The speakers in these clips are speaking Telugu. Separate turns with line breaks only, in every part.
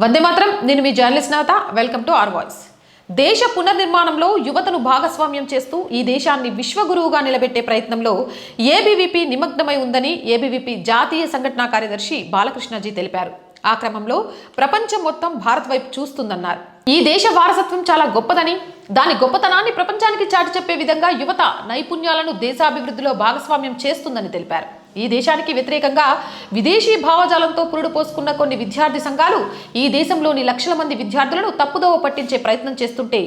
వందే మాత్రం. నేను మీ journalist Navata. Welcome to R voice. దేశ పునర్నిర్మాణంలో యువతను భాగస్వామ్యం చేస్తూ ఈ దేశాన్ని విశ్వగురువుగా నిలబెట్టే ప్రయత్నంలో ఏబీవీపీ నిమగ్నమై ఉందని ఏబీవీపీ జాతీయ సంఘటనా కార్యదర్శి బాలకృష్ణజీ తెలిపారు. ఆ క్రమంలో ప్రపంచం మొత్తం భారత్ వైపు చూస్తుందన్నారు. ఈ దేశ వారసత్వం చాలా గొప్పదని, దాని గొప్పతనాన్ని ప్రపంచానికి చాటి చెప్పే విధంగా యువత నైపుణ్యాలను దేశాభివృద్ధిలో భాగస్వామ్యం చేస్తుందని తెలిపారు. ఈ దేశానికి వ్యతిరేకంగా విదేశీ భావజాలంతో పురుడు పోసుకున్న కొన్ని విద్యార్థి సంఘాలు ఈ దేశంలోని లక్షల మంది విద్యార్థులను తప్పుదోవ పట్టించే ప్రయత్నం చేస్తుంటే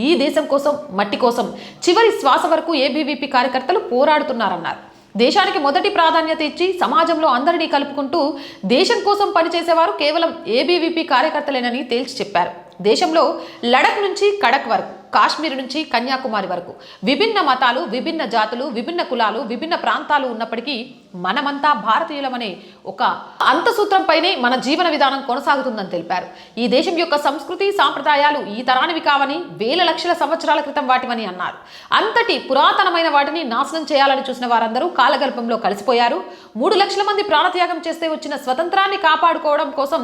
ఈ దేశం కోసం, మట్టి కోసం చివరి శ్వాస వరకు ఏబీవీపీ కార్యకర్తలు పోరాడుతున్నారన్నారు. దేశానికి మొదటి ప్రాధాన్యత ఇచ్చి సమాజంలో అందరినీ కలుపుకుంటూ దేశం కోసం పనిచేసేవారు కేవలం ఏబీవీపీ కార్యకర్తలేనని తేల్చి చెప్పారు. దేశంలో లడక్ నుంచి కడక్ వరకు, కాశ్మీర్ నుంచి కన్యాకుమారి వరకు విభిన్న మతాలు, విభిన్న జాతులు, విభిన్న కులాలు, విభిన్న ప్రాంతాలు ఉన్నప్పటికీ మనమంతా భారతీయులమనే ఒక అంతసూత్రంపైనే మన జీవన విధానం కొనసాగుతుందని తెలిపారు. ఈ దేశం యొక్క సంస్కృతి, సాంప్రదాయాలు ఈ తరానివి కావని, వేల లక్షల సంవత్సరాల క్రితం వాటివని అన్నారు. అంతటి పురాతనమైన వాటిని నాశనం చేయాలని చూసిన వారందరూ కాలగల్పంలో కలిసిపోయారు. 3 లక్షల మంది ప్రాణత్యాగం చేస్తే వచ్చిన స్వతంత్రాన్ని కాపాడుకోవడం కోసం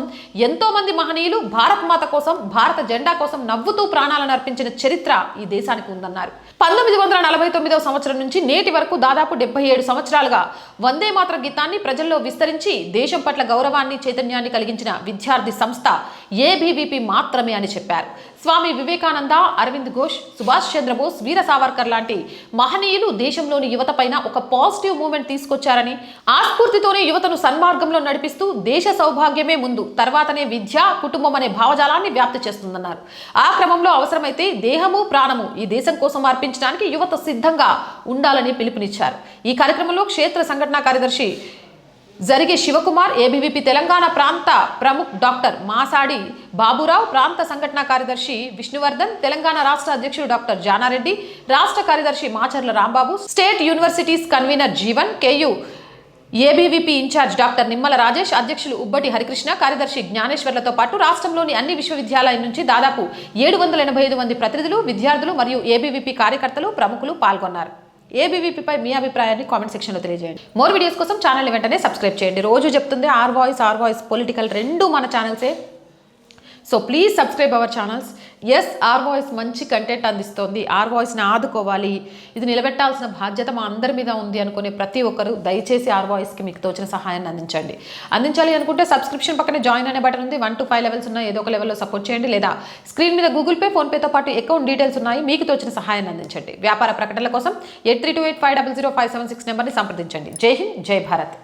ఎంతో మంది మహనీయులు భారత్ మాత కోసం, భారత జెండా కోసం నవ్వుతూ ప్రాణాలను అర్పించిన చరిత్ర ఈ దేశానికి ఉందన్నారు. 1949వ సంవత్సరం నుంచి నేటి వరకు దాదాపు 77 సంవత్సరాలుగా వందే మాతర గీతాన్ని ప్రజల్లో విస్తరించి దేశం పట్ల గౌరవాన్ని, చైతన్యాన్ని కలిగించిన విద్యార్థి సంస్థ ఏబీవీపీ మాత్రమే అని చెప్పారు. స్వామి వివేకానంద, అరవింద్ ఘోష్, సుభాష్ చంద్రబోస్, వీర సావర్కర్ లాంటి మహనీయులు దేశంలోని యువత పైన ఒక పాజిటివ్ మూవ్మెంట్ తీసుకొచ్చారని, ఆ స్ఫూర్తితోనే యువతను సన్మార్గంలో నడిపిస్తూ దేశ సౌభాగ్యమే ముందు, తర్వాతనే విద్య, కుటుంబం అనే భావజాలాన్ని వ్యాప్తి చేస్తుందన్నారు. ఆ క్రమంలో అవసరమైతే దేహము, ప్రాణము ఈ దేశం కోసం అర్పించడానికి యువత సిద్ధంగా ఉండాలని పిలుపునిచ్చారు. ఈ కార్యక్రమంలో క్షేత్ర సంఘటనా కార్యదర్శి జరిగే శివకుమార్, ఏబీవీపీ తెలంగాణ ప్రాంత ప్రముఖ్ డాక్టర్ మాసాడి బాబురావు, ప్రాంత సంఘటనా కార్యదర్శి విష్ణువర్ధన్, తెలంగాణ రాష్ట్ర అధ్యక్షుడు డాక్టర్ జానారెడ్డి, రాష్ట్ర కార్యదర్శి Macharla Rambabu, state universities convener Jeevan, KU ABVP in-charge doctor Nimmala Rajesh, అధ్యక్షులు ఉబ్బటి హరికృష్ణ, కార్యదర్శి జ్ఞానేశ్వర్లతో పాటు రాష్ట్రంలోని అన్ని విశ్వవిద్యాలయాల నుంచి దాదాపు 785 మంది ప్రతినిధులు, విద్యార్థులు మరియు ఏబీవీపీ కార్యకర్తలు, ప్రముఖులు పాల్గొన్నారు. ఏబీవీపీపై మీ అభిప్రాయాన్ని కామెంట్ సెక్షన్లో తెలియజేయండి. మోర్ వీడియోస్ కోసం ఛానల్ని వెంటనే సబ్స్క్రైబ్ చేయండి. రోజు చెప్తుంది ఆర్ వాయిస్ పొలిటికల్ రెండు మన ఛానల్సే. So please subscribe our channels. Yes, R voice మంచి కంటెంట్ అందిస్తోంది. ఆర్ వాయిస్ని ఆదుకోవాలి, ఇది నిలబెట్టాల్సిన బాధ్యత మా అందరి మీద ఉంది అనుకునే ప్రతి ఒక్కరు దయచేసి ఆర్ వాయిస్కి మీకు తోచిన సహాయాన్ని అందించాలి అనుకుంటే సబ్స్క్రిప్షన్ పక్కనే జాయిన్ అనే బటన్ ఉంది. 1 to 5 లెవెల్స్ ఉన్నాయి. ఏదో ఒక లెవెల్లో సపోర్ట్ చేయండి, లేదా స్క్రీన్ మీద గూగుల్ పే, ఫోన్పేతో పాటు అకౌంట్ డీటెయిల్స్ ఉన్నాయి. మీకు తోచిన సహాయాన్ని అందించండి. వ్యాపార ప్రకటనల కోసం 8328500576 నెంబర్ని సంప్రదించండి. జై హింద్, జై భారత్.